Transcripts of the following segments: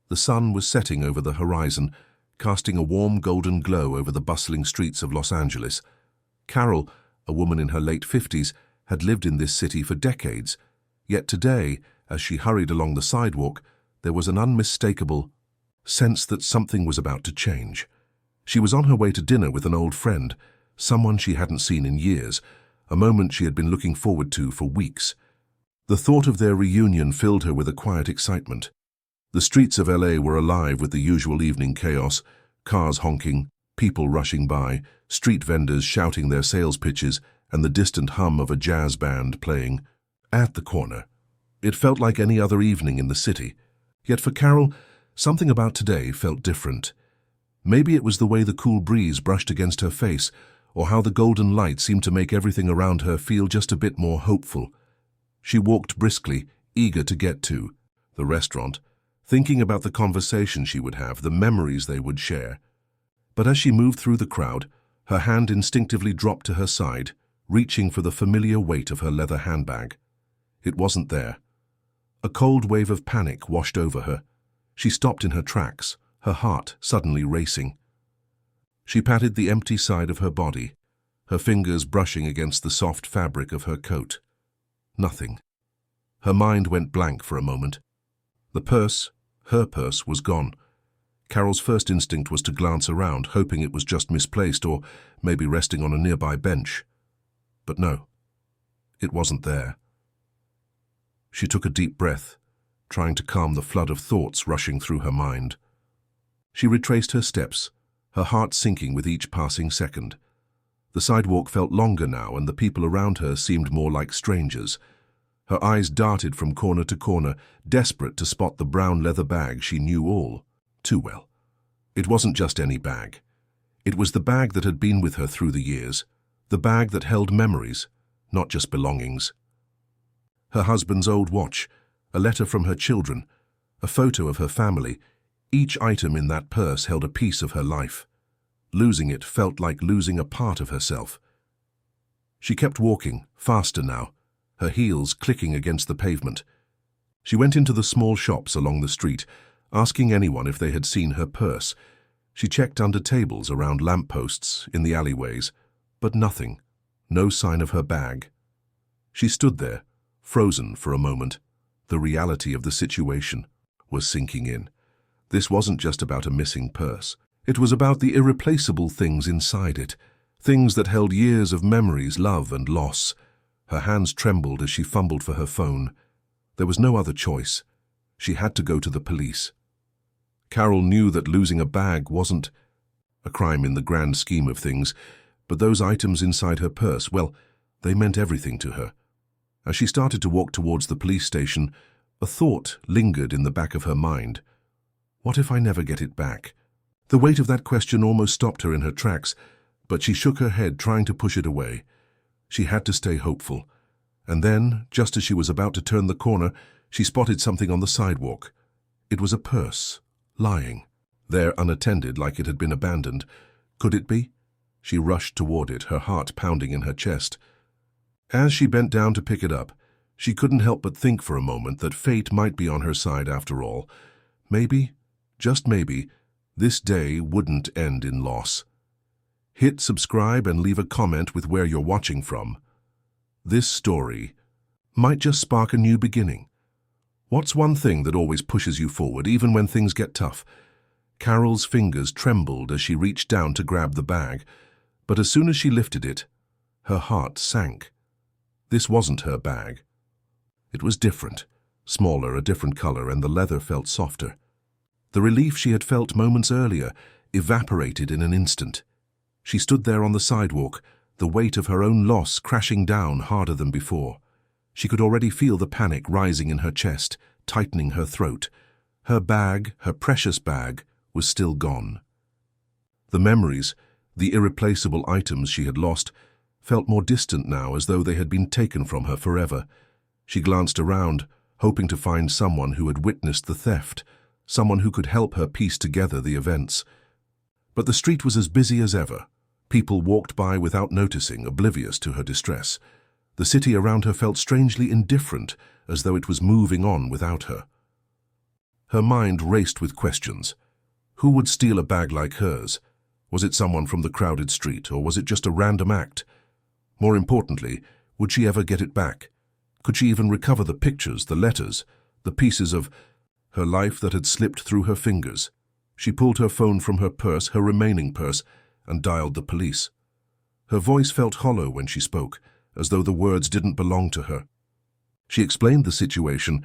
The sun was setting over the horizon, casting a warm golden glow over the bustling streets of Los Angeles. Carol, a woman in her late 50s, had lived in this city for decades. Yet today, as she hurried along the sidewalk, there was an unmistakable sense that something was about to change. She was on her way to dinner with an old friend, someone she hadn't seen in years, a moment she had been looking forward to for weeks. The thought of their reunion filled her with a quiet excitement. The streets of LA were alive with the usual evening chaos, cars honking, people rushing by, street vendors shouting their sales pitches, and the distant hum of a jazz band playing at the corner. It felt like any other evening in the city. Yet for Carol, something about today felt different. Maybe it was the way the cool breeze brushed against her face, or how the golden light seemed to make everything around her feel just a bit more hopeful. She walked briskly, eager to get to the restaurant, thinking about the conversation she would have, the memories they would share. But as she moved through the crowd, her hand instinctively dropped to her side, reaching for the familiar weight of her leather handbag. It wasn't there. A cold wave of panic washed over her. She stopped in her tracks, her heart suddenly racing. She patted the empty side of her body, her fingers brushing against the soft fabric of her coat. Nothing. Her mind went blank for a moment. The purse, her purse, was gone. Carol's first instinct was to glance around, hoping it was just misplaced or maybe resting on a nearby bench. But no, it wasn't there. She took a deep breath, trying to calm the flood of thoughts rushing through her mind. She retraced her steps, her heart sinking with each passing second. The sidewalk felt longer now, and the people around her seemed more like strangers. Her eyes darted from corner to corner, desperate to spot the brown leather bag she knew all too well. It wasn't just any bag. It was the bag that had been with her through the years, the bag that held memories, not just belongings. Her husband's old watch, a letter from her children, a photo of her family, each item in that purse held a piece of her life. Losing it felt like losing a part of herself. She kept walking, faster now, her heels clicking against the pavement. She went into the small shops along the street, asking anyone if they had seen her purse. She checked under tables, around lampposts, in the alleyways, but nothing, no sign of her bag. She stood there, frozen for a moment. The reality of the situation was sinking in. This wasn't just about a missing purse. It was about the irreplaceable things inside it, things that held years of memories, love, and loss. Her hands trembled as she fumbled for her phone. There was no other choice. She had to go to the police. Carol knew that losing a bag wasn't a crime in the grand scheme of things, but those items inside her purse, well, they meant everything to her. As she started to walk towards the police station, a thought lingered in the back of her mind. What if I never get it back? The weight of that question almost stopped her in her tracks, but she shook her head, trying to push it away. She had to stay hopeful. And then, just as she was about to turn the corner, she spotted something on the sidewalk. It was a purse, lying there unattended, like it had been abandoned. Could it be? She rushed toward it, her heart pounding in her chest. As she bent down to pick it up, she couldn't help but think for a moment that fate might be on her side after all. Maybe, just maybe, this day wouldn't end in loss. Hit subscribe and leave a comment with where you're watching from. This story might just spark a new beginning. What's one thing that always pushes you forward, even when things get tough? Carol's fingers trembled as she reached down to grab the bag, but as soon as she lifted it, her heart sank. This wasn't her bag. It was different, smaller, a different color, and the leather felt softer. The relief she had felt moments earlier evaporated in an instant. She stood there on the sidewalk, the weight of her own loss crashing down harder than before. She could already feel the panic rising in her chest, tightening her throat. Her bag, her precious bag, was still gone. The memories, the irreplaceable items she had lost, felt more distant now, as though they had been taken from her forever. She glanced around, hoping to find someone who had witnessed the theft, someone who could help her piece together the events. But the street was as busy as ever. People walked by without noticing, oblivious to her distress. The city around her felt strangely indifferent, as though it was moving on without her. Her mind raced with questions. Who would steal a bag like hers? Was it someone from the crowded street, or was it just a random act? More importantly, would she ever get it back? Could she even recover the pictures, the letters, the pieces of her life that had slipped through her fingers? She pulled her phone from her purse, her remaining purse, and dialed the police. Her voice felt hollow when she spoke, as though the words didn't belong to her. She explained the situation,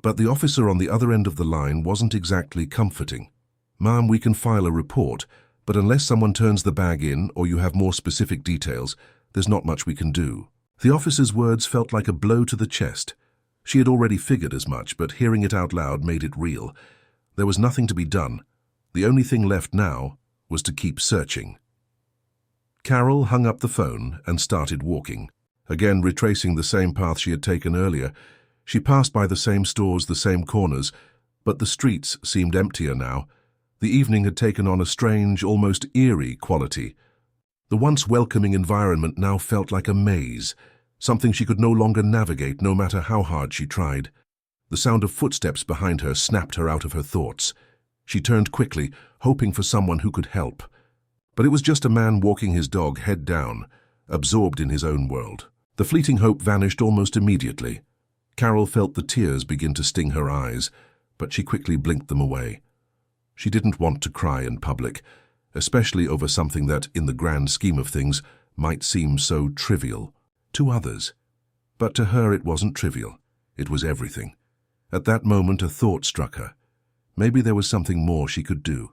but the officer on the other end of the line wasn't exactly comforting. "Ma'am, we can file a report, but unless someone turns the bag in or you have more specific details, there's not much we can do." The officer's words felt like a blow to the chest. She had already figured as much, but hearing it out loud made it real. There was nothing to be done. The only thing left now was to keep searching. Carol hung up the phone and started walking, again retracing the same path she had taken earlier. She passed by the same stores, the same corners, but the streets seemed emptier now. The evening had taken on a strange, almost eerie quality. The once welcoming environment now felt like a maze, something she could no longer navigate no matter how hard she tried. The sound of footsteps behind her snapped her out of her thoughts. She turned quickly, hoping for someone who could help. But it was just a man walking his dog head down, absorbed in his own world. The fleeting hope vanished almost immediately. Carol felt the tears begin to sting her eyes, but she quickly blinked them away. She didn't want to cry in public, especially over something that, in the grand scheme of things, might seem so trivial to others. But to her it wasn't trivial. It was everything. At that moment a thought struck her. Maybe there was something more she could do.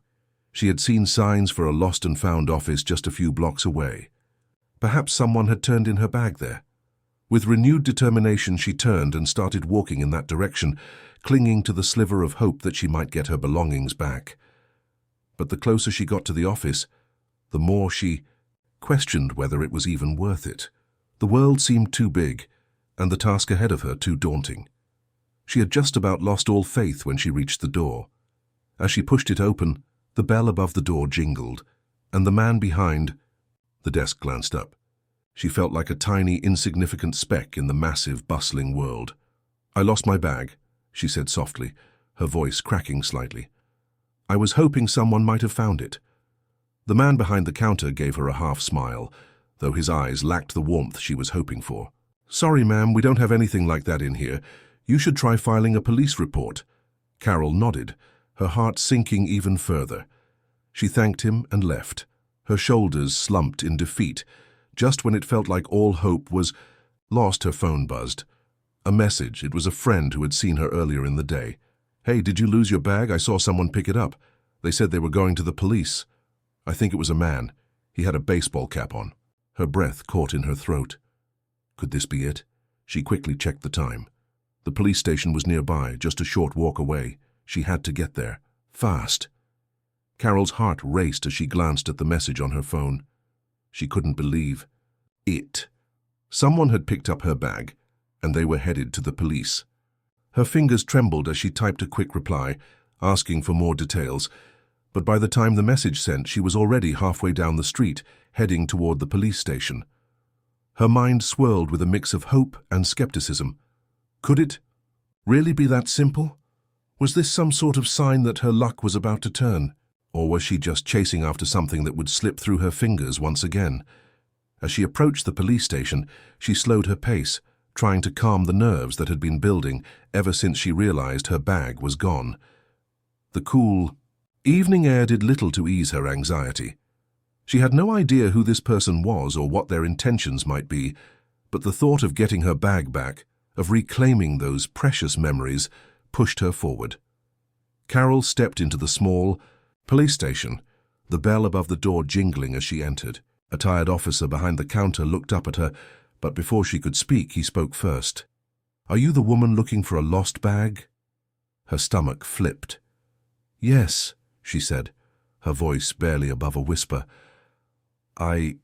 She had seen signs for a lost and found office just a few blocks away. Perhaps someone had turned in her bag there. With renewed determination she turned and started walking in that direction, clinging to the sliver of hope that she might get her belongings back. But the closer she got to the office, the more she questioned whether it was even worth it. The world seemed too big, and the task ahead of her too daunting. She had just about lost all faith when she reached the door. As she pushed it open, the bell above the door jingled, and the man behind the desk glanced up. She felt like a tiny, insignificant speck in the massive, bustling world. "I lost my bag," she said softly, her voice cracking slightly. "I was hoping someone might have found it." The man behind the counter gave her a half-smile, though his eyes lacked the warmth she was hoping for. "Sorry, ma'am, we don't have anything like that in here. You should try filing a police report." Carol nodded, her heart sinking even further. She thanked him and left. Her shoulders slumped in defeat. Just when it felt like all hope was lost, her phone buzzed. A message. It was a friend who had seen her earlier in the day. "Hey, did you lose your bag? I saw someone pick it up. They said they were going to the police." I think it was a man. He had a baseball cap on. Her breath caught in her throat. Could this be it? She quickly checked the time. The police station was nearby, just a short walk away. She had to get there. Fast. Carol's heart raced as she glanced at the message on her phone. She couldn't believe it. Someone had picked up her bag, and they were headed to the police. Her fingers trembled as she typed a quick reply, asking for more details, but by the time the message sent, she was already halfway down the street, heading toward the police station. Her mind swirled with a mix of hope and skepticism. Could it really be that simple? Was this some sort of sign that her luck was about to turn? Or was she just chasing after something that would slip through her fingers once again? As she approached the police station, she slowed her pace, trying to calm the nerves that had been building ever since she realized her bag was gone. The cool evening air did little to ease her anxiety. She had no idea who this person was or what their intentions might be, but the thought of getting her bag back, of reclaiming those precious memories, pushed her forward. Carol stepped into the small police station, the bell above the door jingling as she entered. A tired officer behind the counter looked up at her, but before she could speak, he spoke first. "Are you the woman looking for a lost bag?" Her stomach flipped. "Yes," she said, her voice barely above a whisper. I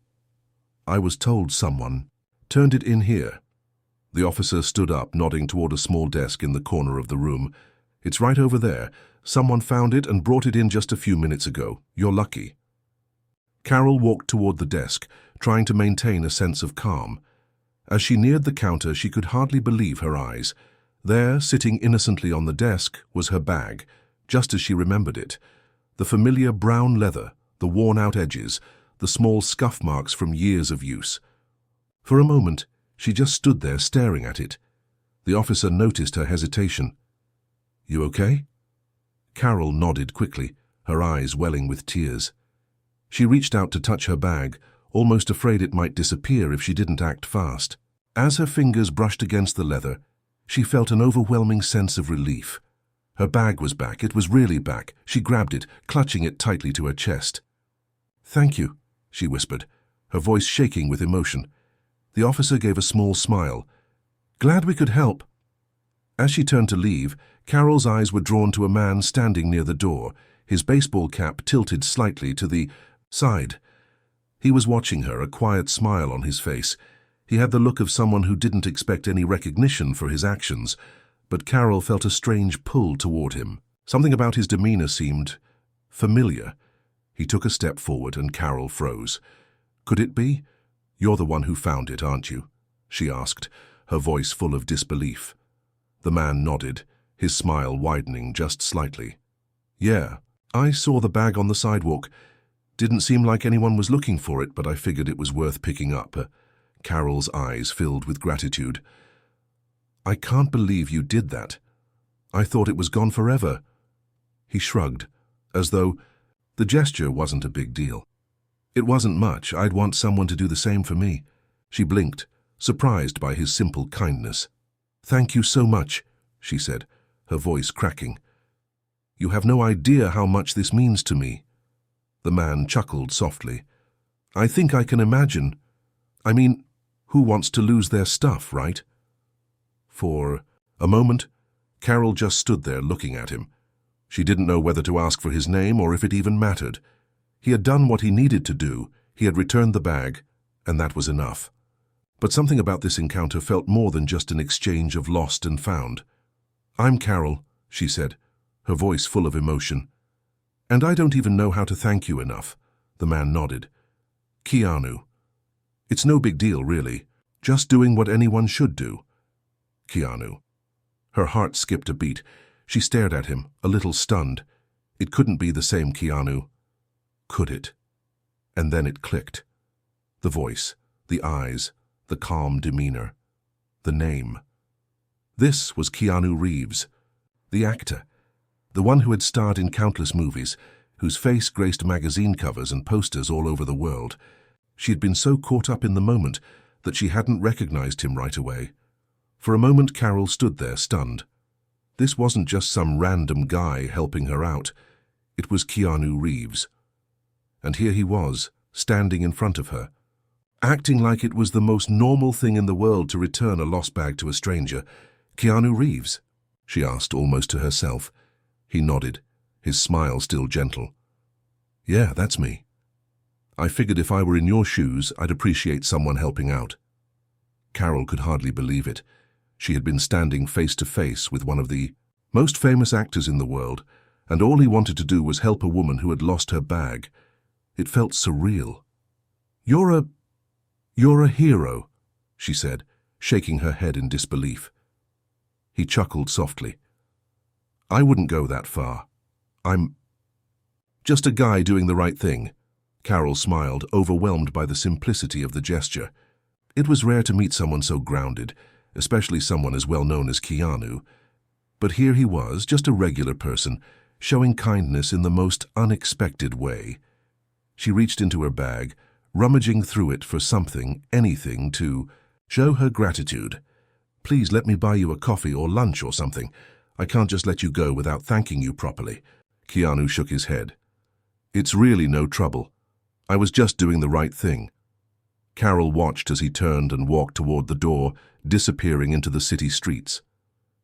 was told someone turned it in here." The officer stood up, nodding toward a small desk in the corner of the room. "It's right over there. Someone found it and brought it in just a few minutes ago. You're lucky." Carol walked toward the desk, trying to maintain a sense of calm. As she neared the counter, she could hardly believe her eyes. There, sitting innocently on the desk, was her bag, just as she remembered it. The familiar brown leather, the worn-out edges, the small scuff marks from years of use. For a moment, she just stood there staring at it. The officer noticed her hesitation. "You okay?" Carol nodded quickly, her eyes welling with tears. She reached out to touch her bag, almost afraid it might disappear if she didn't act fast. As her fingers brushed against the leather, she felt an overwhelming sense of relief. Her bag was back. It was really back. She grabbed it, clutching it tightly to her chest. "Thank you," she whispered, her voice shaking with emotion. The officer gave a small smile. "Glad we could help." As she turned to leave, Carol's eyes were drawn to a man standing near the door, his baseball cap tilted slightly to the side. He was watching her, a quiet smile on his face. He had the look of someone who didn't expect any recognition for his actions, but Carol felt a strange pull toward him. Something about his demeanor seemed familiar. He took a step forward and Carol froze. "Could it be? You're the one who found it, aren't you?" she asked, her voice full of disbelief. The man nodded, his smile widening just slightly. "Yeah, I saw the bag on the sidewalk. Didn't seem like anyone was looking for it, but I figured it was worth picking up." Carol's eyes filled with gratitude. "I can't believe you did that. I thought it was gone forever." He shrugged, as though the gesture wasn't a big deal. "It wasn't much. I'd want someone to do the same for me." She blinked, surprised by his simple kindness. "Thank you so much," she said, her voice cracking. "You have no idea how much this means to me." The man chuckled softly. "I think I can imagine. I mean, who wants to lose their stuff, right?" For a moment, Carol just stood there looking at him. She didn't know whether to ask for his name or if it even mattered. He had done what he needed to do. He had returned the bag, and that was enough. But something about this encounter felt more than just an exchange of lost and found. "I'm Carol," she said, her voice full of emotion. "And I don't even know how to thank you enough." The man nodded. "Keanu. It's no big deal, really. Just doing what anyone should do." Keanu. Her heart skipped a beat. She stared at him, a little stunned. It couldn't be the same Keanu. Could it? And then it clicked. The voice, the eyes, the calm demeanor, the name. This was Keanu Reeves, the actor, the one who had starred in countless movies, whose face graced magazine covers and posters all over the world. She had been so caught up in the moment that she hadn't recognized him right away. For a moment, Carol stood there, stunned. This wasn't just some random guy helping her out. It was Keanu Reeves. And here he was, standing in front of her, acting like it was the most normal thing in the world to return a lost bag to a stranger. "Keanu Reeves?" she asked almost to herself. He nodded, his smile still gentle. "Yeah, that's me. I figured if I were in your shoes, I'd appreciate someone helping out." Carol could hardly believe it. She had been standing face to face with one of the most famous actors in the world, and all he wanted to do was help a woman who had lost her bag. It felt surreal. You're a hero," she said, shaking her head in disbelief. He chuckled softly. "I wouldn't go that far. I'm just a guy doing the right thing." Carol smiled, overwhelmed by the simplicity of the gesture. It was rare to meet someone so grounded, especially someone as well known as Keanu. But here he was, just a regular person, showing kindness in the most unexpected way. She reached into her bag, rummaging through it for something, anything, to show her gratitude. "Please let me buy you a coffee or lunch or something. I can't just let you go without thanking you properly." Keanu shook his head. "It's really no trouble. I was just doing the right thing." Carol watched as he turned and walked toward the door, disappearing into the city streets.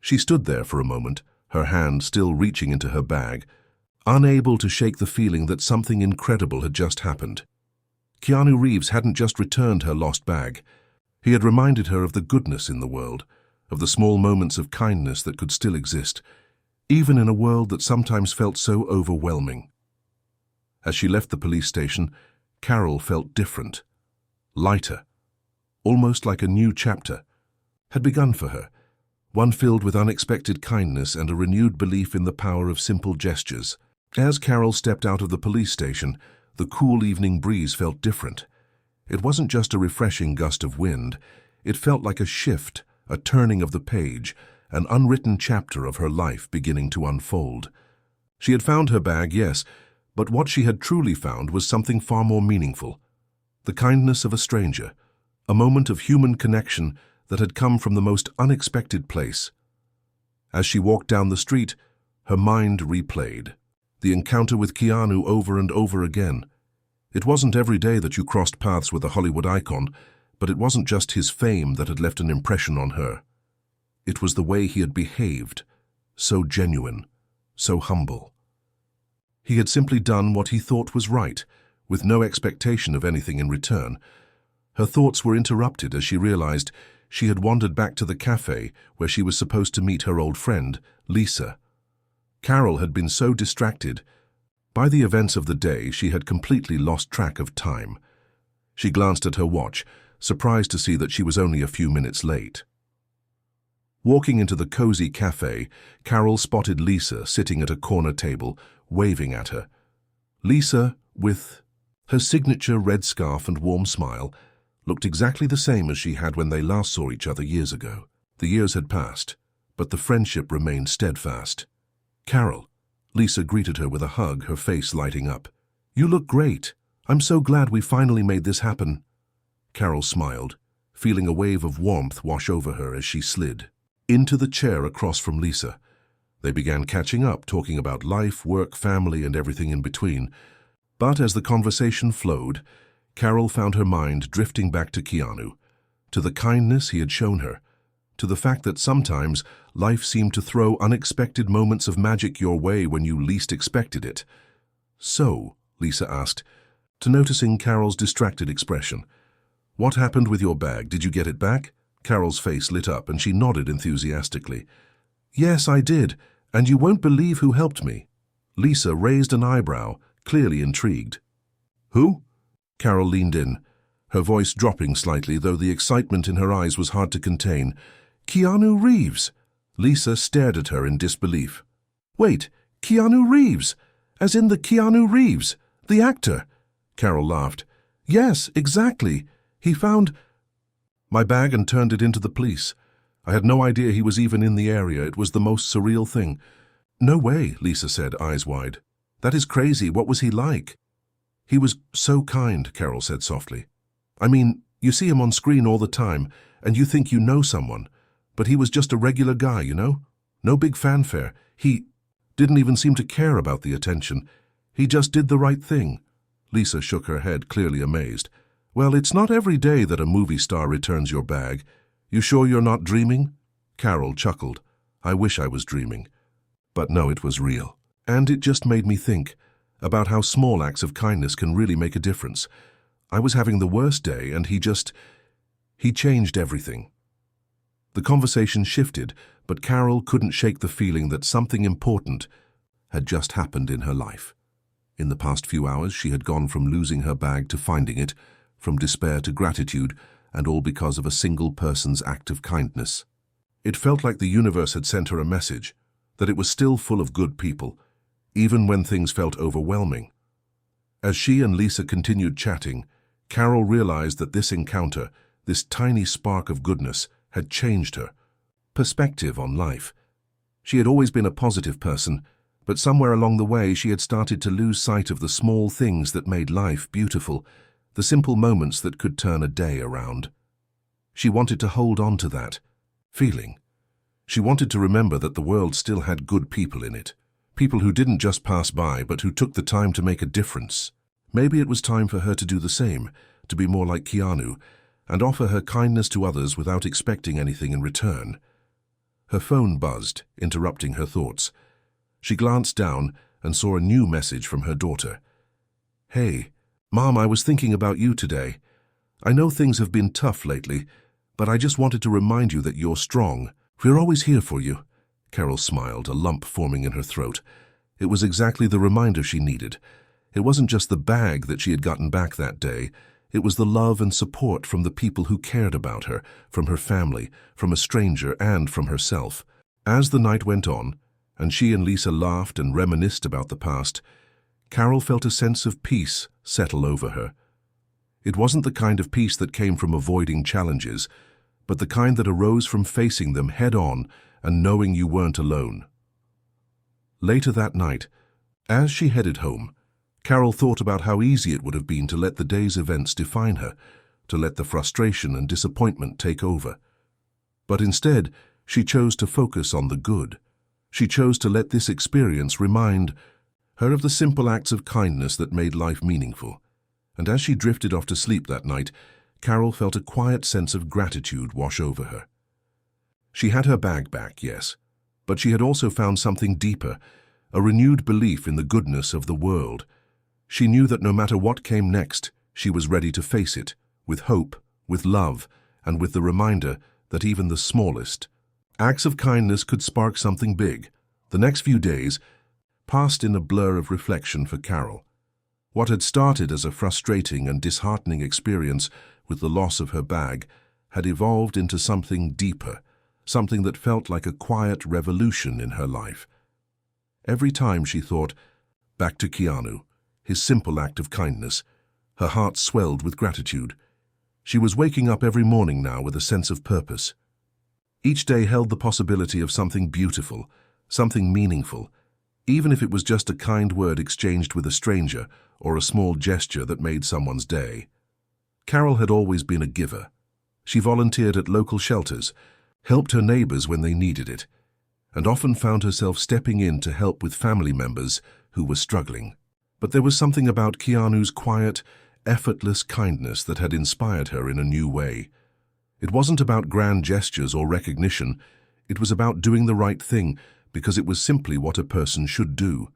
She stood there for a moment, her hand still reaching into her bag, unable to shake the feeling that something incredible had just happened. Keanu Reeves hadn't just returned her lost bag. He had reminded her of the goodness in the world, of the small moments of kindness that could still exist, even in a world that sometimes felt so overwhelming. As she left the police station, Carol felt different, lighter, almost like a new chapter had begun for her, one filled with unexpected kindness and a renewed belief in the power of simple gestures. As Carol stepped out of the police station, the cool evening breeze felt different. It wasn't just a refreshing gust of wind. It felt like a shift, a turning of the page, an unwritten chapter of her life beginning to unfold. She had found her bag, yes, but what she had truly found was something far more meaningful. The kindness of a stranger, a moment of human connection that had come from the most unexpected place. As she walked down the street, her mind replayed the encounter with Keanu over and over again. It wasn't every day that you crossed paths with a Hollywood icon, but it wasn't just his fame that had left an impression on her. It was the way he had behaved, so genuine, so humble. He had simply done what he thought was right, with no expectation of anything in return. Her thoughts were interrupted as she realized she had wandered back to the cafe where she was supposed to meet her old friend, Lisa. Carol had been so distracted. By the events of the day, she had completely lost track of time. She glanced at her watch, surprised to see that she was only a few minutes late. Walking into the cozy cafe, Carol spotted Lisa sitting at a corner table, waving at her. Lisa, with her signature red scarf and warm smile, looked exactly the same as she had when they last saw each other years ago. The years had passed, but the friendship remained steadfast. "Carol," Lisa greeted her with a hug, her face lighting up. "You look great. I'm so glad we finally made this happen." Carol smiled, feeling a wave of warmth wash over her as she slid into the chair across from Lisa. They began catching up, talking about life, work, family, and everything in between. But as the conversation flowed, Carol found her mind drifting back to Keanu, to the kindness he had shown her, to the fact that sometimes life seemed to throw unexpected moments of magic your way when you least expected it. "So," Lisa asked, to noticing Carol's distracted expression, "what happened with your bag? Did you get it back?" Carol's face lit up and she nodded enthusiastically. "Yes, I did, and you won't believe who helped me." Lisa raised an eyebrow, clearly intrigued. "Who?" Carol leaned in, her voice dropping slightly, though the excitement in her eyes was hard to contain. "Keanu Reeves." Lisa stared at her in disbelief. "Wait, Keanu Reeves? As in the Keanu Reeves, the actor?" Carol laughed. "Yes, exactly. He found my bag and turned it into the police. I had no idea he was even in the area. It was the most surreal thing." "No way," Lisa said, eyes wide. "That is crazy. What was he like?" "He was so kind," Carol said softly. "I mean, you see him on screen all the time, and you think you know someone. But he was just a regular guy, you know? No big fanfare. He didn't even seem to care about the attention. He just did the right thing." Lisa shook her head, clearly amazed. "Well, it's not every day that a movie star returns your bag. You sure you're not dreaming?" Carol chuckled. "I wish I was dreaming." But no, it was real. And it just made me think about how small acts of kindness can really make a difference. I was having the worst day, and he changed everything. The conversation shifted, but Carol couldn't shake the feeling that something important had just happened in her life. In the past few hours, she had gone from losing her bag to finding it, from despair to gratitude, and all because of a single person's act of kindness. It felt like the universe had sent her a message, that it was still full of good people, even when things felt overwhelming. As she and Lisa continued chatting, Carol realized that this encounter, this tiny spark of goodness, had changed her perspective on life. She had always been a positive person, but somewhere along the way she had started to lose sight of the small things that made life beautiful, the simple moments that could turn a day around. She wanted to hold on to that feeling. She wanted to remember that the world still had good people in it, people who didn't just pass by but who took the time to make a difference. Maybe it was time for her to do the same, to be more like Keanu, and offer her kindness to others without expecting anything in return. Her phone buzzed, interrupting her thoughts. She glanced down and saw a new message from her daughter. "Hey, Mom, I was thinking about you today. I know things have been tough lately, but I just wanted to remind you that you're strong. We're always here for you." Carol smiled, a lump forming in her throat. It was exactly the reminder she needed. It wasn't just the bag that she had gotten back that day. It was the love and support from the people who cared about her, from her family, from a stranger, and from herself. As the night went on, and she and Lisa laughed and reminisced about the past, Carol felt a sense of peace settle over her. It wasn't the kind of peace that came from avoiding challenges, but the kind that arose from facing them head-on and knowing you weren't alone. Later that night, as she headed home, Carol thought about how easy it would have been to let the day's events define her, to let the frustration and disappointment take over. But instead, she chose to focus on the good. She chose to let this experience remind her of the simple acts of kindness that made life meaningful. And as she drifted off to sleep that night, Carol felt a quiet sense of gratitude wash over her. She had her bag back, yes, but she had also found something deeper, a renewed belief in the goodness of the world. She knew that no matter what came next, she was ready to face it, with hope, with love, and with the reminder that even the smallest acts of kindness could spark something big. The next few days passed in a blur of reflection for Carol. What had started as a frustrating and disheartening experience with the loss of her bag had evolved into something deeper, something that felt like a quiet revolution in her life. Every time she thought back to Keanu, his simple act of kindness, her heart swelled with gratitude. She was waking up every morning now with a sense of purpose. Each day held the possibility of something beautiful, something meaningful, even if it was just a kind word exchanged with a stranger or a small gesture that made someone's day. Carol had always been a giver. She volunteered at local shelters, helped her neighbors when they needed it, and often found herself stepping in to help with family members who were struggling. But there was something about Keanu's quiet, effortless kindness that had inspired her in a new way. It wasn't about grand gestures or recognition. It was about doing the right thing because it was simply what a person should do.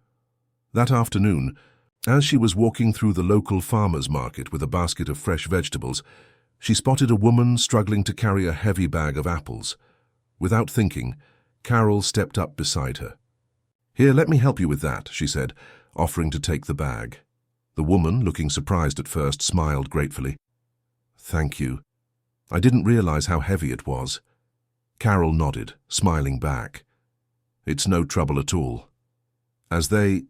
That afternoon, as she was walking through the local farmer's market with a basket of fresh vegetables, she spotted a woman struggling to carry a heavy bag of apples. Without thinking, Carol stepped up beside her. "Here, let me help you with that," she said, offering to take the bag. The woman, looking surprised at first, smiled gratefully. "Thank you. I didn't realize how heavy it was." Carol nodded, smiling back. "It's no trouble at all." As they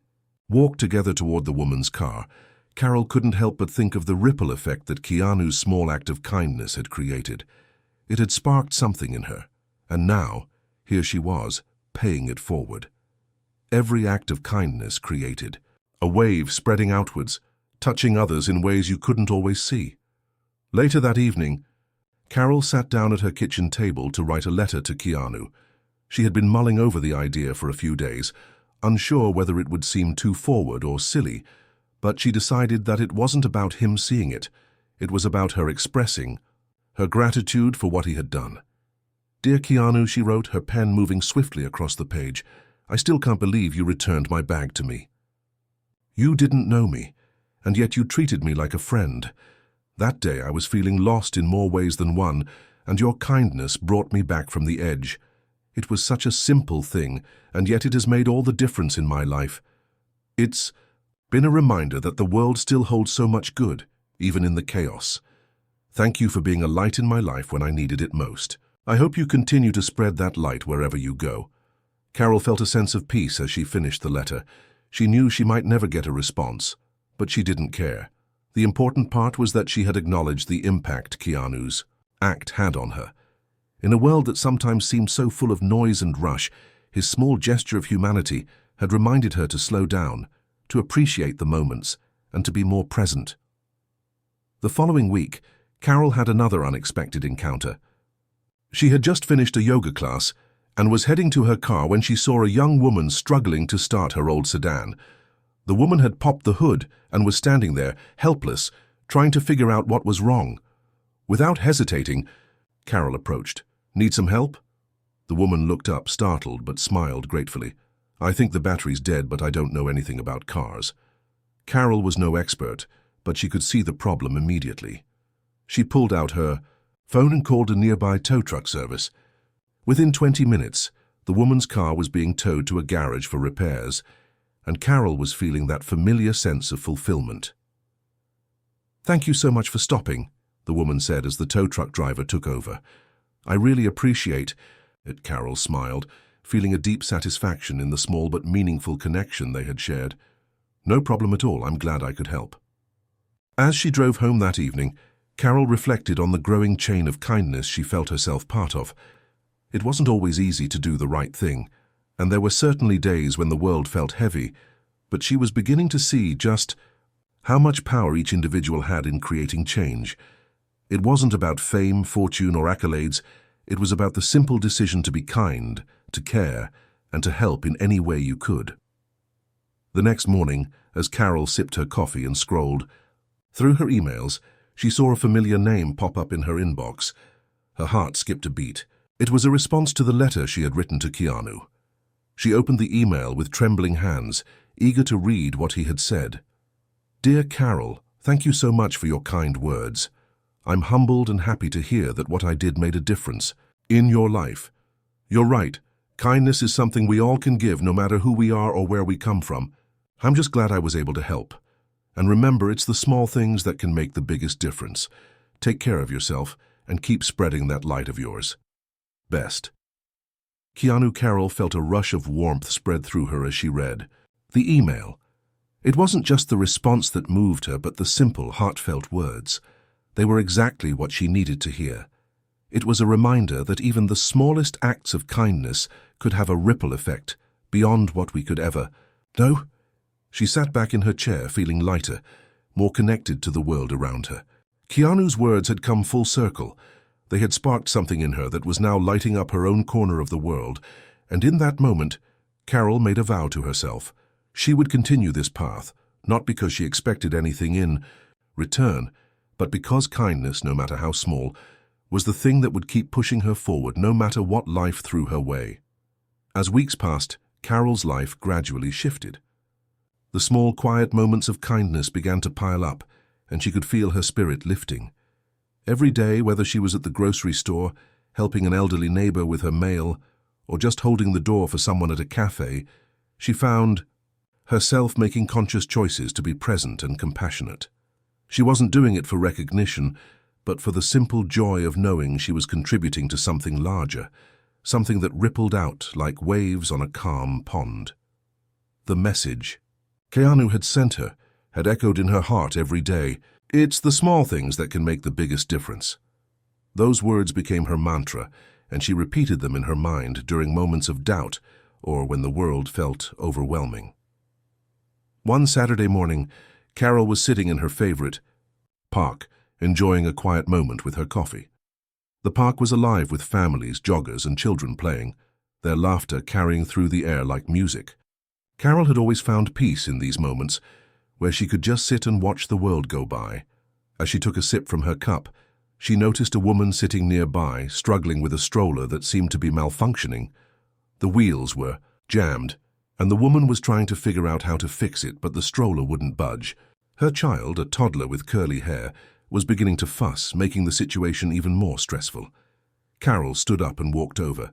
walked together toward the woman's car, Carol couldn't help but think of the ripple effect that Keanu's small act of kindness had created. It had sparked something in her, and now, here she was, paying it forward. Every act of kindness created a wave spreading outwards, touching others in ways you couldn't always see. Later that evening, Carol sat down at her kitchen table to write a letter to Keanu. She had been mulling over the idea for a few days, unsure whether it would seem too forward or silly, but she decided that it wasn't about him seeing it. It was about her expressing her gratitude for what he had done. "Dear Keanu," she wrote, her pen moving swiftly across the page, "I still can't believe you returned my bag to me. You didn't know me, and yet you treated me like a friend. That day I was feeling lost in more ways than one, and your kindness brought me back from the edge. It was such a simple thing, and yet it has made all the difference in my life. It's been a reminder that the world still holds so much good, even in the chaos. Thank you for being a light in my life when I needed it most. I hope you continue to spread that light wherever you go." Carol felt a sense of peace as she finished the letter. She knew she might never get a response, but she didn't care. The important part was that she had acknowledged the impact Keanu's act had on her. In a world that sometimes seemed so full of noise and rush, his small gesture of humanity had reminded her to slow down, to appreciate the moments, and to be more present. The following week, Carol had another unexpected encounter. She had just finished a yoga class and was heading to her car when she saw a young woman struggling to start her old sedan. The woman had popped the hood and was standing there, helpless, trying to figure out what was wrong. Without hesitating, Carol approached. "Need some help?" The woman looked up, startled, but smiled gratefully. "I think the battery's dead, but I don't know anything about cars." Carol was no expert, but she could see the problem immediately. She pulled out her phone and called a nearby tow truck service. Within 20 minutes, the woman's car was being towed to a garage for repairs, and Carol was feeling that familiar sense of fulfillment. "Thank you so much for stopping," the woman said as the tow truck driver took over. "I really appreciate it," Carol smiled, feeling a deep satisfaction in the small but meaningful connection they had shared. "No problem at all. I'm glad I could help." As she drove home that evening, Carol reflected on the growing chain of kindness she felt herself part of. It wasn't always easy to do the right thing, and there were certainly days when the world felt heavy, but she was beginning to see just how much power each individual had in creating change. It wasn't about fame, fortune, or accolades. It was about the simple decision to be kind, to care, and to help in any way you could. The next morning, as Carol sipped her coffee and scrolled through her emails, she saw a familiar name pop up in her inbox. Her heart skipped a beat. It was a response to the letter she had written to Keanu. She opened the email with trembling hands, eager to read what he had said. "Dear Carol, thank you so much for your kind words. I'm humbled and happy to hear that what I did made a difference in your life. You're right. Kindness is something we all can give no matter who we are or where we come from. I'm just glad I was able to help. And remember, it's the small things that can make the biggest difference. Take care of yourself and keep spreading that light of yours. Best." Carol felt a rush of warmth spread through her as she read the email. It wasn't just the response that moved her, but the simple, heartfelt words. They were exactly what she needed to hear. It was a reminder that even the smallest acts of kindness could have a ripple effect beyond what we could ever know. She sat back in her chair, feeling lighter, more connected to the world around her. Keanu's words had come full circle. They had sparked something in her that was now lighting up her own corner of the world, and in that moment, Carol made a vow to herself. She would continue this path, not because she expected anything in return, but because kindness, no matter how small, was the thing that would keep pushing her forward no matter what life threw her way. As weeks passed, Carol's life gradually shifted. The small, quiet moments of kindness began to pile up, and she could feel her spirit lifting. Every day, whether she was at the grocery store, helping an elderly neighbor with her mail, or just holding the door for someone at a cafe, she found herself making conscious choices to be present and compassionate. She wasn't doing it for recognition, but for the simple joy of knowing she was contributing to something larger, something that rippled out like waves on a calm pond. The message Keanu had sent her had echoed in her heart every day. It's the small things that can make the biggest difference. Those words became her mantra, and she repeated them in her mind during moments of doubt or when the world felt overwhelming. One Saturday morning, Carol was sitting in her favorite park, enjoying a quiet moment with her coffee. The park was alive with families, joggers, and children playing, their laughter carrying through the air like music. Carol had always found peace in these moments, where she could just sit and watch the world go by. As she took a sip from her cup, she noticed a woman sitting nearby, struggling with a stroller that seemed to be malfunctioning. The wheels were jammed, and the woman was trying to figure out how to fix it, but the stroller wouldn't budge. Her child, a toddler with curly hair, was beginning to fuss, making the situation even more stressful. Carol stood up and walked over.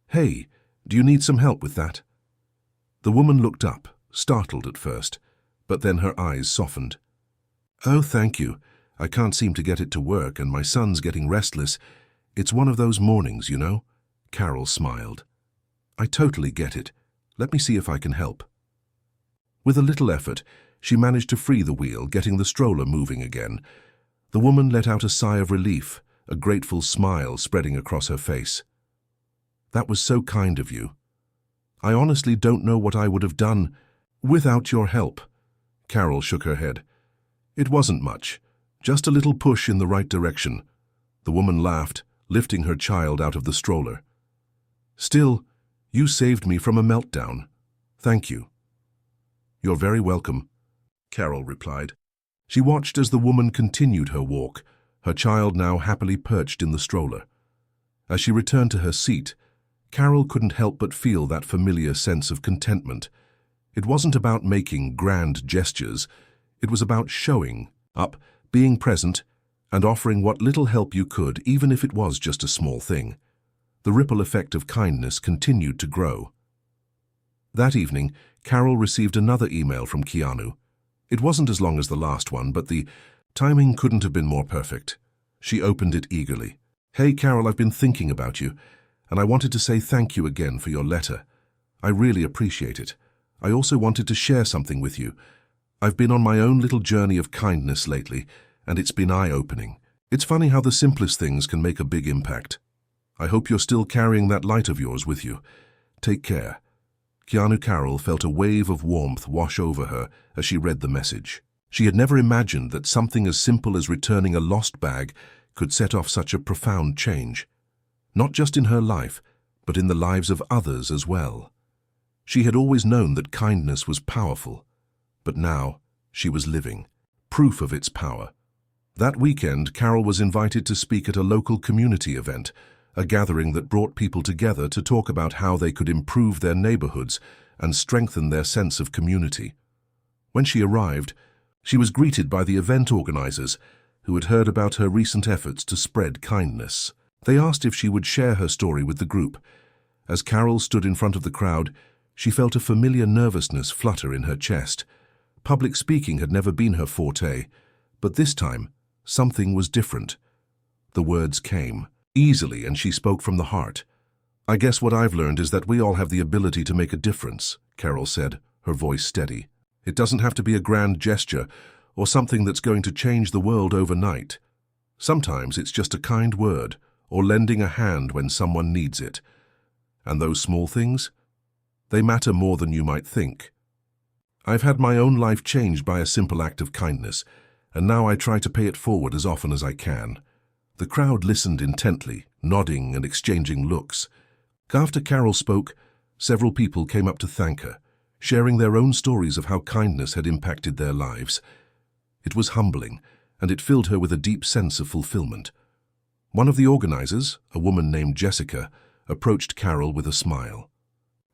"Hey, do you need some help with that?" The woman looked up, startled at first, but then her eyes softened. "Oh, thank you. I can't seem to get it to work, and my son's getting restless. It's one of those mornings, you know." Carol smiled. "I totally get it. Let me see if I can help." With a little effort, she managed to free the wheel, getting the stroller moving again. The woman let out a sigh of relief, a grateful smile spreading across her face. "That was so kind of you. I honestly don't know what I would have done without your help." Carol shook her head. "It wasn't much, just a little push in the right direction." The woman laughed, lifting her child out of the stroller. "Still, you saved me from a meltdown. Thank you." "You're very welcome," Carol replied. She watched as the woman continued her walk, her child now happily perched in the stroller. As she returned to her seat, Carol couldn't help but feel that familiar sense of contentment. It wasn't about making grand gestures. It was about showing up, being present, and offering what little help you could, even if it was just a small thing. The ripple effect of kindness continued to grow. That evening, Carol received another email from Keanu. It wasn't as long as the last one, but the Timing couldn't have been more perfect. She opened it eagerly. "Hey, Carol, I've been thinking about you, and I wanted to say thank you again for your letter. I really appreciate it. I also wanted to share something with you. I've been on my own little journey of kindness lately, and it's been eye-opening. It's funny how the simplest things can make a big impact. I hope you're still carrying that light of yours with you. Take care." Carol felt a wave of warmth wash over her as she read the message. She had never imagined that something as simple as returning a lost bag could set off such a profound change. Not just in her life, but in the lives of others as well. She had always known that kindness was powerful, but now she was living proof of its power. That weekend, Carol was invited to speak at a local community event, a gathering that brought people together to talk about how they could improve their neighborhoods and strengthen their sense of community. When she arrived, she was greeted by the event organizers, who had heard about her recent efforts to spread kindness. They asked if she would share her story with the group. As Carol stood in front of the crowd, she felt a familiar nervousness flutter in her chest. Public speaking had never been her forte, but this time, something was different. The words came easily, and she spoke from the heart. "I guess what I've learned is that we all have the ability to make a difference," Carol said, her voice steady. "It doesn't have to be a grand gesture or something that's going to change the world overnight. Sometimes it's just a kind word or lending a hand when someone needs it. And those small things, they matter more than you might think. I've had my own life changed by a simple act of kindness, and now I try to pay it forward as often as I can." The crowd listened intently, nodding and exchanging looks. After Carol spoke, several people came up to thank her, sharing their own stories of how kindness had impacted their lives. It was humbling, and it filled her with a deep sense of fulfillment. One of the organizers, a woman named Jessica, approached Carol with a smile.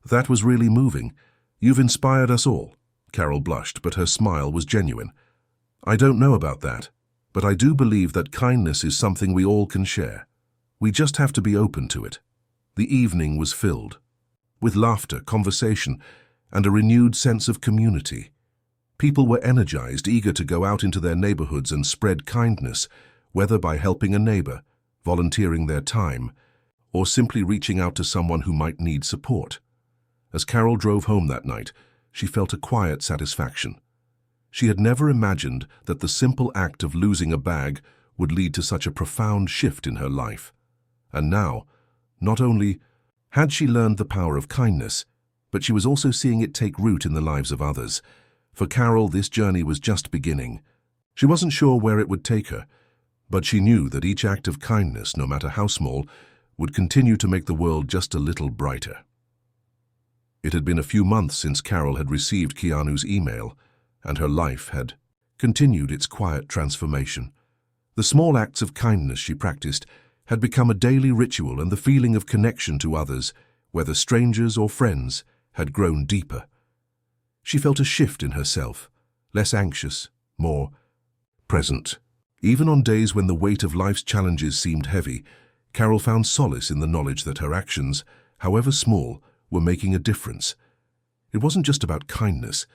"That was really moving. You've inspired us all." Carol blushed, but her smile was genuine. "I don't know about that, but I do believe that kindness is something we all can share. We just have to be open to it." The evening was filled with laughter, conversation, and a renewed sense of community. People were energized, eager to go out into their neighborhoods and spread kindness, whether by helping a neighbor, volunteering their time, or simply reaching out to someone who might need support. As Carol drove home that night, she felt a quiet satisfaction. She had never imagined that the simple act of losing a bag would lead to such a profound shift in her life. And now, not only had she learned the power of kindness, but she was also seeing it take root in the lives of others. For Carol, this journey was just beginning. She wasn't sure where it would take her, but she knew that each act of kindness, no matter how small, would continue to make the world just a little brighter. It had been a few months since Carol had received Keanu's email, and her life had continued its quiet transformation. The small acts of kindness she practiced had become a daily ritual, and the feeling of connection to others, whether strangers or friends, had grown deeper. She felt a shift in herself, less anxious, more present. Even on days when the weight of life's challenges seemed heavy, Carol found solace in the knowledge that her actions, however small, were making a difference. It wasn't just about kindness.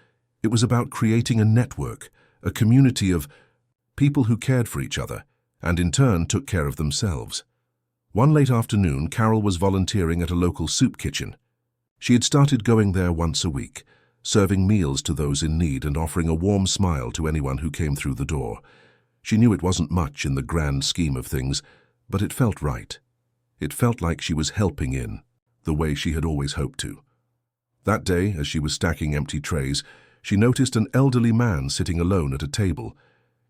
It was about creating a network, a community of people who cared for each other and in turn took care of themselves. One late afternoon, Carol was volunteering at a local soup kitchen. She had started going there once a week, serving meals to those in need and offering a warm smile to anyone who came through the door. She knew it wasn't much in the grand scheme of things, but it felt right. It felt like she was helping in, the way she had always hoped to. That day, as she was stacking empty trays, she noticed an elderly man sitting alone at a table.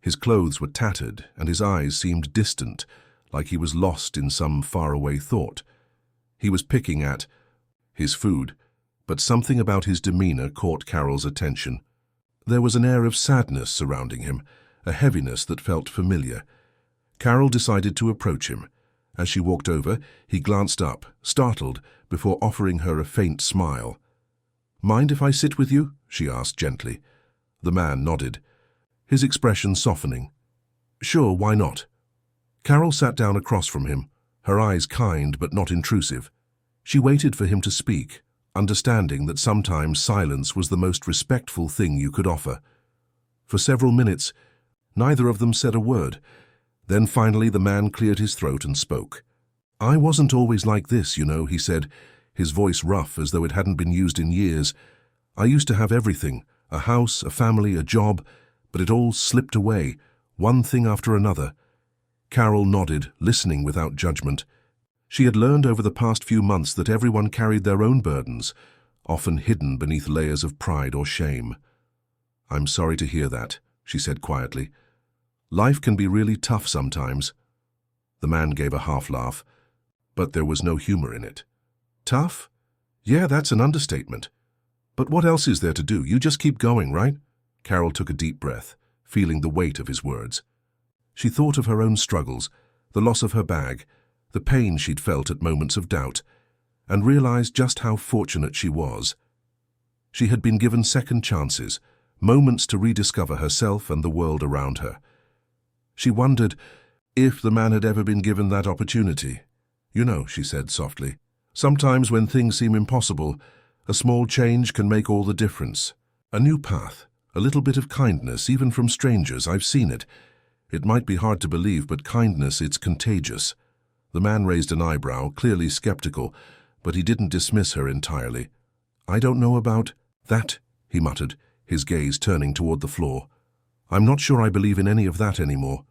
His clothes were tattered, and his eyes seemed distant, like he was lost in some faraway thought. He was picking at his food, but something about his demeanor caught Carol's attention. There was an air of sadness surrounding him, a heaviness that felt familiar. Carol decided to approach him. As she walked over, he glanced up, startled, before offering her a faint smile. "Mind if I sit with you?" she asked gently. The man nodded, his expression softening. "Sure, why not?" Carol sat down across from him, her eyes kind but not intrusive. She waited for him to speak, understanding that sometimes silence was the most respectful thing you could offer. For several minutes, Neither of them said a word. Then finally the man cleared his throat and spoke. "I wasn't always like this, you know," he said, his voice rough as though it hadn't been used in years. "I used to have everything, a house, a family, a job, but it all slipped away, one thing after another." Carol nodded, listening without judgment. She had learned over the past few months that everyone carried their own burdens, often hidden beneath layers of pride or shame. "I'm sorry to hear that," she said quietly. "Life can be really tough sometimes." The man gave a half laugh, but there was no humor in it. "Tough? Yeah, that's an understatement. But what else is there to do? You just keep going, right?" Carol took a deep breath, feeling the weight of his words. She thought of her own struggles, the loss of her bag, the pain she'd felt at moments of doubt, and realized just how fortunate she was. She had been given second chances, moments to rediscover herself and the world around her. She wondered if the man had ever been given that opportunity. "You know," she said softly, "sometimes when things seem impossible, a small change can make all the difference. A new path, a little bit of kindness, even from strangers. I've seen it. It might be hard to believe, but kindness, it's contagious." The man raised an eyebrow, clearly skeptical, but he didn't dismiss her entirely. "I don't know about that," he muttered, his gaze turning toward the floor. "I'm not sure I believe in any of that anymore."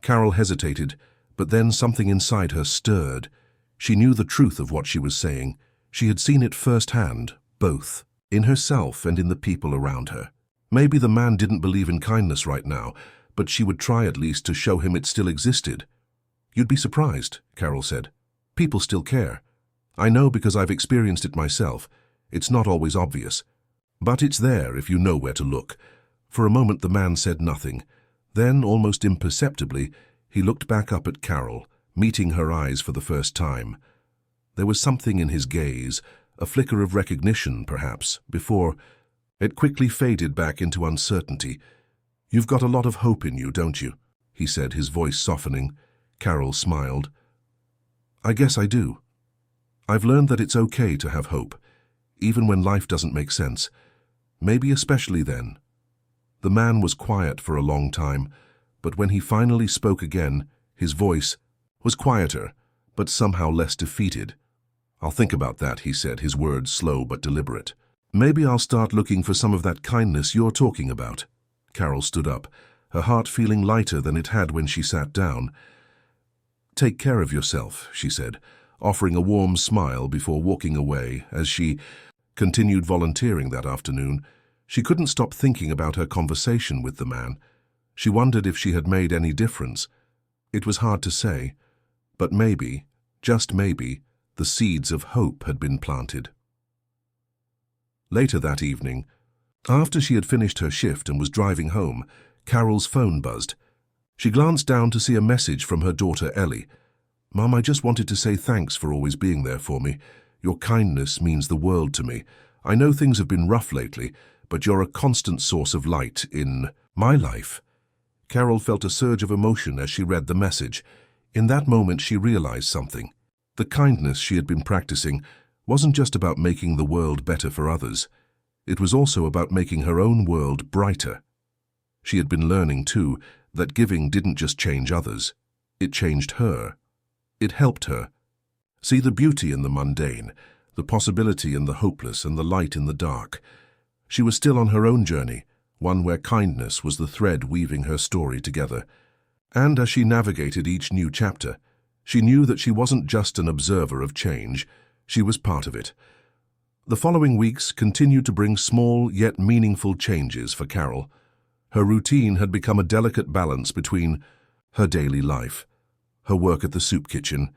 Carol hesitated, but then something inside her stirred. She knew the truth of what she was saying. She had seen it firsthand, both, in herself and in the people around her. Maybe the man didn't believe in kindness right now, but she would try at least to show him it still existed. "You'd be surprised," Carol said. "People still care. I know because I've experienced it myself. It's not always obvious. But it's there if you know where to look." For a moment the man said nothing. Then, almost imperceptibly, he looked back up at Carol, meeting her eyes for the first time. There was something in his gaze, a flicker of recognition, perhaps, before it quickly faded back into uncertainty. "You've got a lot of hope in you, don't you?" he said, his voice softening. Carol smiled. "I guess I do. I've learned that it's okay to have hope, even when life doesn't make sense. Maybe especially then." The man was quiet for a long time, but when he finally spoke again, his voice was quieter, but somehow less defeated. "I'll think about that," he said, his words slow but deliberate. "Maybe I'll start looking for some of that kindness you're talking about." Carol stood up, her heart feeling lighter than it had when she sat down. "Take care of yourself," she said, offering a warm smile before walking away. As she continued volunteering that afternoon, she couldn't stop thinking about her conversation with the man. She wondered if she had made any difference. It was hard to say, but maybe, just maybe, the seeds of hope had been planted. Later that evening, after she had finished her shift and was driving home, Carol's phone buzzed. She glanced down to see a message from her daughter Ellie. "Mom, I just wanted to say thanks for always being there for me. Your kindness means the world to me. I know things have been rough lately, but you're a constant source of light in my life." Carol felt a surge of emotion as she read the message. In that moment she realized something. The kindness she had been practicing wasn't just about making the world better for others. It was also about making her own world brighter. She had been learning, too, that giving didn't just change others. It changed her. It helped her see the beauty in the mundane, the possibility in the hopeless, and the light in the dark. She was still on her own journey, one where kindness was the thread weaving her story together. And as she navigated each new chapter, she knew that she wasn't just an observer of change, she was part of it. The following weeks continued to bring small yet meaningful changes for Carol. Her routine had become a delicate balance between her daily life, her work at the soup kitchen,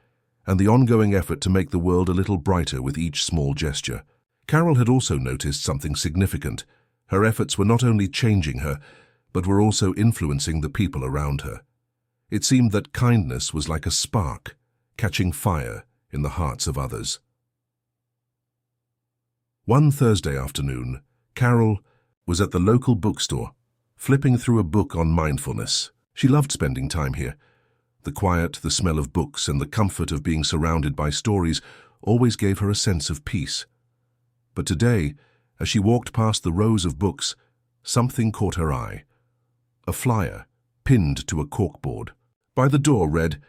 and the ongoing effort to make the world a little brighter with each small gesture. Carol had also noticed something significant. Her efforts were not only changing her, but were also influencing the people around her. It seemed that kindness was like a spark, catching fire in the hearts of others. One Thursday afternoon, Carol was at the local bookstore, flipping through a book on mindfulness. She loved spending time here. The quiet, the smell of books, and the comfort of being surrounded by stories always gave her a sense of peace. But today, as she walked past the rows of books, something caught her eye. A flyer, pinned to a corkboard. By the door read,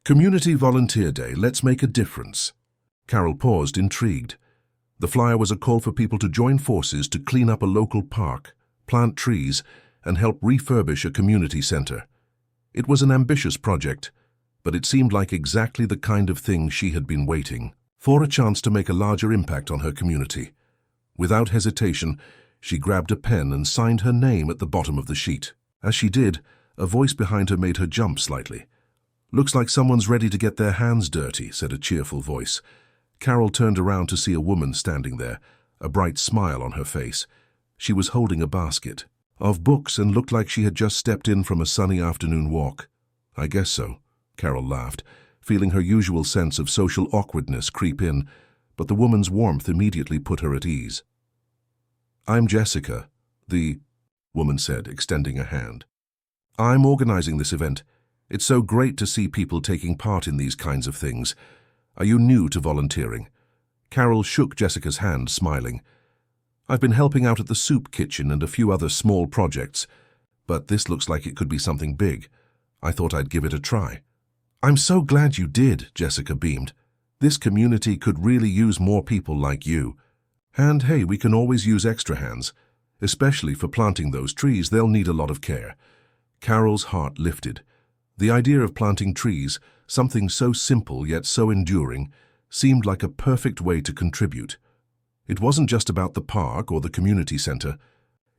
"Community Volunteer Day, let's make a difference." Carol paused, intrigued. The flyer was a call for people to join forces to clean up a local park, plant trees, and help refurbish a community center. It was an ambitious project, but it seemed like exactly the kind of thing she had been waiting for, a chance to make a larger impact on her community. Without hesitation, she grabbed a pen and signed her name at the bottom of the sheet. As she did, a voice behind her made her jump slightly. "Looks like someone's ready to get their hands dirty," said a cheerful voice. Carol turned around to see a woman standing there, a bright smile on her face. She was holding a basket of books and looked like she had just stepped in from a sunny afternoon walk. "I guess so," Carol laughed, feeling her usual sense of social awkwardness creep in, but the woman's warmth immediately put her at ease. "I'm Jessica," the woman said, extending a hand. "I'm organizing this event. It's so great to see people taking part in these kinds of things. Are you new to volunteering?" Carol shook Jessica's hand, smiling. "I've been helping out at the soup kitchen and a few other small projects, but this looks like it could be something big. I thought I'd give it a try." "I'm so glad you did," Jessica beamed. "This community could really use more people like you. And hey, we can always use extra hands. Especially for planting those trees, they'll need a lot of care." Carol's heart lifted. The idea of planting trees, something so simple yet so enduring, seemed like a perfect way to contribute. It wasn't just about the park or the community center.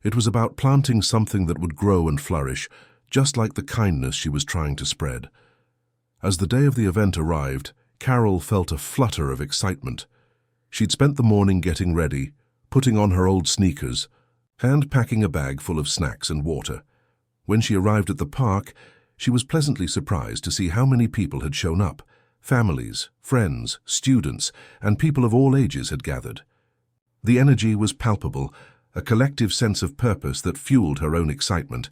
It was about planting something that would grow and flourish, just like the kindness she was trying to spread. As the day of the event arrived, Carol felt a flutter of excitement. She'd spent the morning getting ready, putting on her old sneakers, and packing a bag full of snacks and water. When she arrived at the park, she was pleasantly surprised to see how many people had shown up. Families, friends, students, and people of all ages had gathered. The energy was palpable, a collective sense of purpose that fueled her own excitement.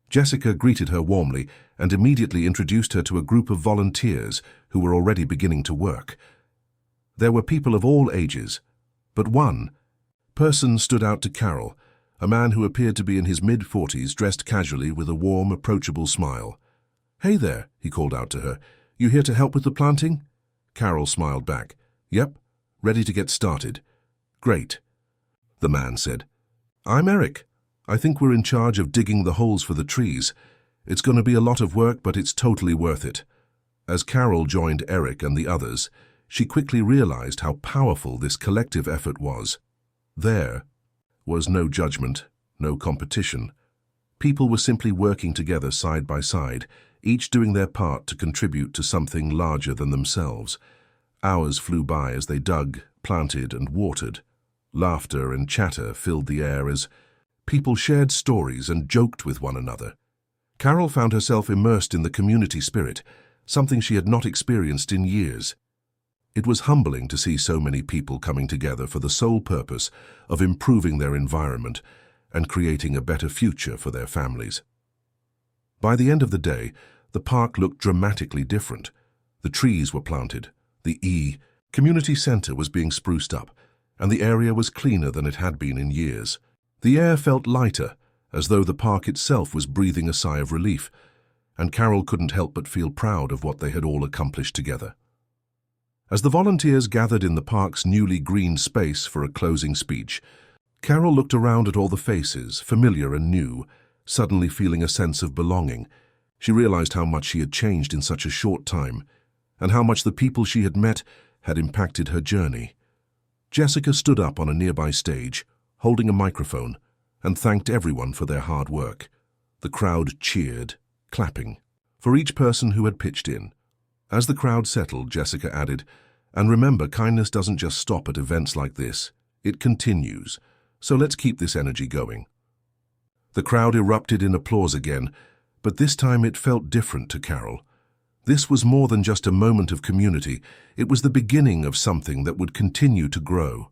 Jessica greeted her warmly and immediately introduced her to a group of volunteers who were already beginning to work. There were people of all ages, but one person stood out to Carol, a man who appeared to be in his mid-40s, dressed casually with a warm, approachable smile. "Hey there," he called out to her. "You here to help with the planting?" Carol smiled back. "Yep, ready to get started." "Great," the man said. "I'm Eric. I think we're in charge of digging the holes for the trees. It's going to be a lot of work, but it's totally worth it." As Carol joined Eric and the others, she quickly realized how powerful this collective effort was. There was no judgment, no competition. People were simply working together side by side, each doing their part to contribute to something larger than themselves. Hours flew by as they dug, planted, and watered. Laughter and chatter filled the air as people shared stories and joked with one another. Carol found herself immersed in the community spirit, something she had not experienced in years. It was humbling to see so many people coming together for the sole purpose of improving their environment and creating a better future for their families. By the end of the day, the park looked dramatically different. The trees were planted, the community center was being spruced up, and the area was cleaner than it had been in years. The air felt lighter, as though the park itself was breathing a sigh of relief, and Carol couldn't help but feel proud of what they had all accomplished together. As the volunteers gathered in the park's newly greened space for a closing speech, Carol looked around at all the faces, familiar and new, suddenly feeling a sense of belonging. She realized how much she had changed in such a short time, and how much the people she had met had impacted her journey. Jessica stood up on a nearby stage, holding a microphone, and thanked everyone for their hard work. The crowd cheered, clapping, for each person who had pitched in. As the crowd settled, Jessica added, "And remember, kindness doesn't just stop at events like this. It continues. So let's keep this energy going." The crowd erupted in applause again, but this time it felt different to Carol. This was more than just a moment of community. It was the beginning of something that would continue to grow.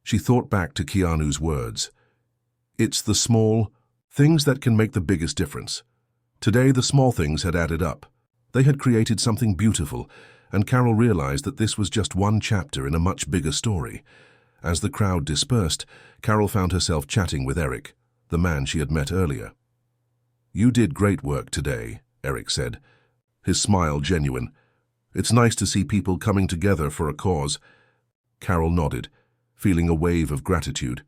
She thought back to Keanu's words. "It's the small things that can make the biggest difference." Today, the small things had added up. They had created something beautiful, and Carol realized that this was just one chapter in a much bigger story. As the crowd dispersed, Carol found herself chatting with Eric, the man she had met earlier. "You did great work today," Eric said, his smile genuine. "It's nice to see people coming together for a cause." Carol nodded, feeling a wave of gratitude.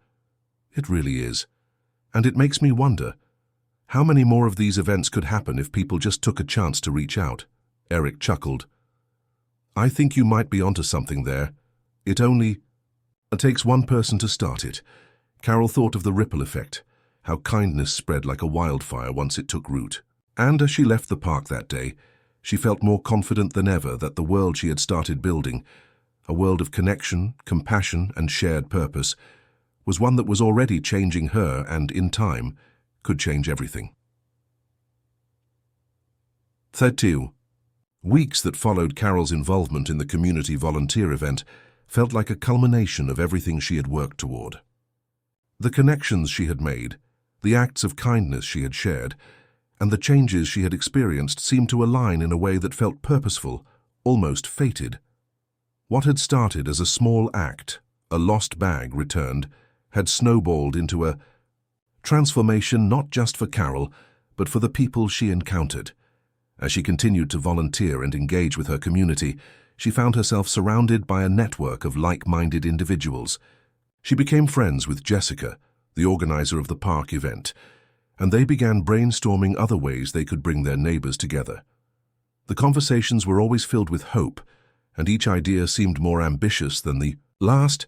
"It really is. And it makes me wonder, how many more of these events could happen if people just took a chance to reach out?" Eric chuckled. "I think you might be onto something there. It takes one person to start it." Carol thought of the ripple effect, how kindness spread like a wildfire once it took root. And as she left the park that day, she felt more confident than ever that the world she had started building, a world of connection, compassion, and shared purpose, was one that was already changing her and, in time, could change everything. 32. Weeks that followed Carol's involvement in the community volunteer event felt like a culmination of everything she had worked toward. The connections she had made, the acts of kindness she had shared, and the changes she had experienced seemed to align in a way that felt purposeful, almost fated. What had started as a small act, a lost bag returned, had snowballed into a transformation not just for Carol, but for the people she encountered. As she continued to volunteer and engage with her community, she found herself surrounded by a network of like-minded individuals. She became friends with Jessica, the organizer of the park event, and they began brainstorming other ways they could bring their neighbors together. The conversations were always filled with hope, and each idea seemed more ambitious than the last.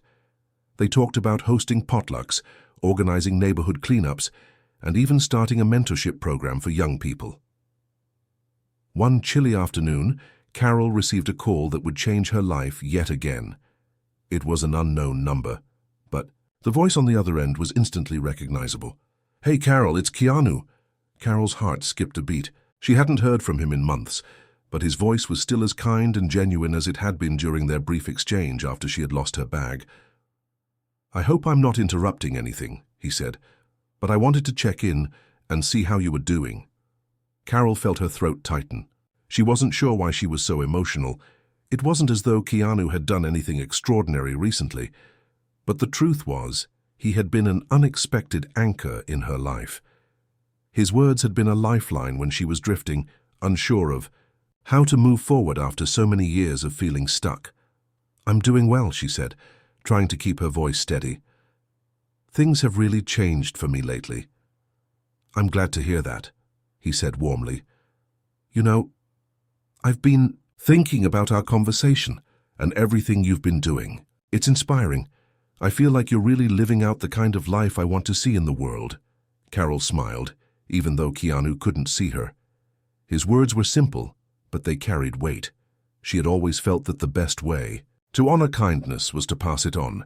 They talked about hosting potlucks, organizing neighborhood cleanups, and even starting a mentorship program for young people. One chilly afternoon, Carol received a call that would change her life yet again. It was an unknown number, but the voice on the other end was instantly recognizable. "Hey, Carol, it's Keanu." Carol's heart skipped a beat. She hadn't heard from him in months, but his voice was still as kind and genuine as it had been during their brief exchange after she had lost her bag. "I hope I'm not interrupting anything," he said, "but I wanted to check in and see how you were doing." Carol felt her throat tighten. She wasn't sure why she was so emotional. It wasn't as though Keanu had done anything extraordinary recently, but the truth was, he had been an unexpected anchor in her life. His words had been a lifeline when she was drifting, unsure of how to move forward after so many years of feeling stuck. "I'm doing well," she said, trying to keep her voice steady. "Things have really changed for me lately." "I'm glad to hear that," he said warmly. "You know, I've been thinking about our conversation and everything you've been doing. It's inspiring. I feel like you're really living out the kind of life I want to see in the world." Carol smiled, even though Keanu couldn't see her. His words were simple, but they carried weight. She had always felt that the best way to honor kindness was to pass it on,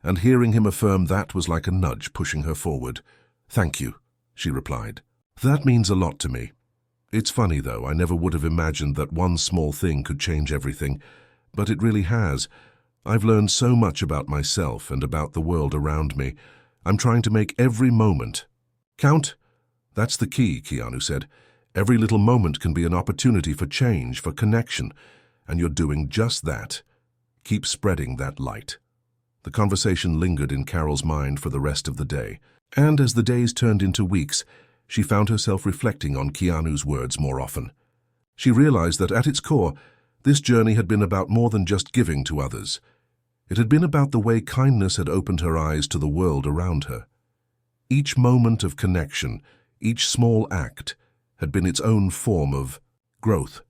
and hearing him affirm that was like a nudge pushing her forward. "Thank you," she replied. "That means a lot to me. It's funny, though, I never would have imagined that one small thing could change everything, but it really has. I've learned so much about myself and about the world around me. I'm trying to make every moment count." "That's the key," Keanu said. "Every little moment can be an opportunity for change, for connection, and you're doing just that. Keep spreading that light." The conversation lingered in Carol's mind for the rest of the day, and as the days turned into weeks, she found herself reflecting on Keanu's words more often. She realized that at its core, this journey had been about more than just giving to others. It had been about the way kindness had opened her eyes to the world around her. Each moment of connection, each small act, had been its own form of growth.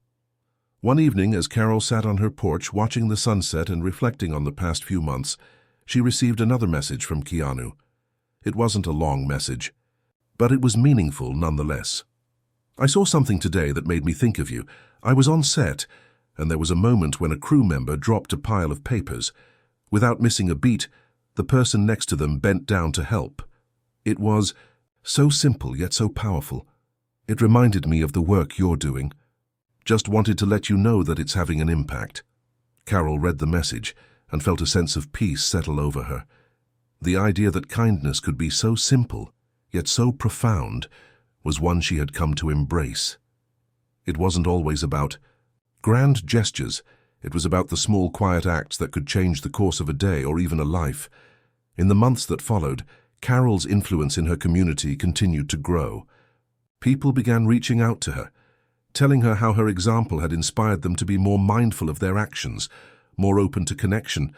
One evening, as Carol sat on her porch watching the sunset and reflecting on the past few months, she received another message from Keanu. It wasn't a long message, but it was meaningful nonetheless. "I saw something today that made me think of you. I was on set, and there was a moment when a crew member dropped a pile of papers. Without missing a beat, the person next to them bent down to help. It was so simple yet so powerful. It reminded me of the work you're doing. Just wanted to let you know that it's having an impact." Carol read the message and felt a sense of peace settle over her. The idea that kindness could be so simple, yet so profound, was one she had come to embrace. It wasn't always about grand gestures. It was about the small, quiet acts that could change the course of a day or even a life. In the months that followed, Carol's influence in her community continued to grow. People began reaching out to her, telling her how her example had inspired them to be more mindful of their actions, more open to connection,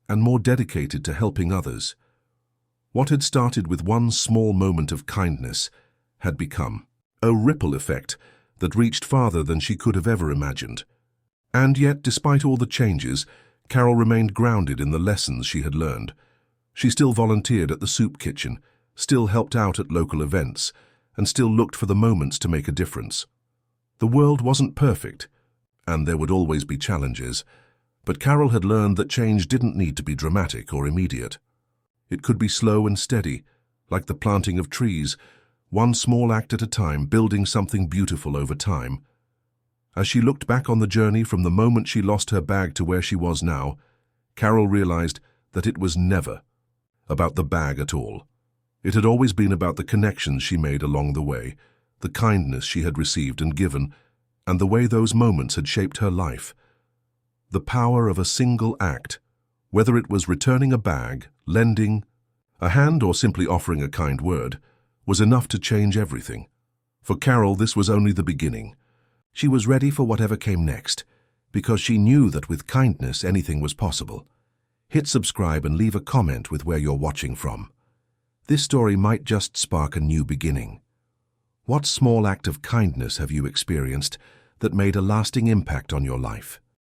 and more dedicated to helping others. What had started with one small moment of kindness had become a ripple effect that reached farther than she could have ever imagined. And yet, despite all the changes, Carol remained grounded in the lessons she had learned. She still volunteered at the soup kitchen, still helped out at local events, and still looked for the moments to make a difference. The world wasn't perfect, and there would always be challenges, but Carol had learned that change didn't need to be dramatic or immediate. It could be slow and steady, like the planting of trees, one small act at a time, building something beautiful over time. As she looked back on the journey from the moment she lost her bag to where she was now, Carol realized that it was never about the bag at all. It had always been about the connections she made along the way, the kindness she had received and given, and the way those moments had shaped her life. The power of a single act, whether it was returning a bag, lending a hand, or simply offering a kind word, was enough to change everything. For Carol, this was only the beginning. She was ready for whatever came next, because she knew that with kindness anything was possible. Hit subscribe and leave a comment with where you're watching from. This story might just spark a new beginning. What small act of kindness have you experienced that made a lasting impact on your life?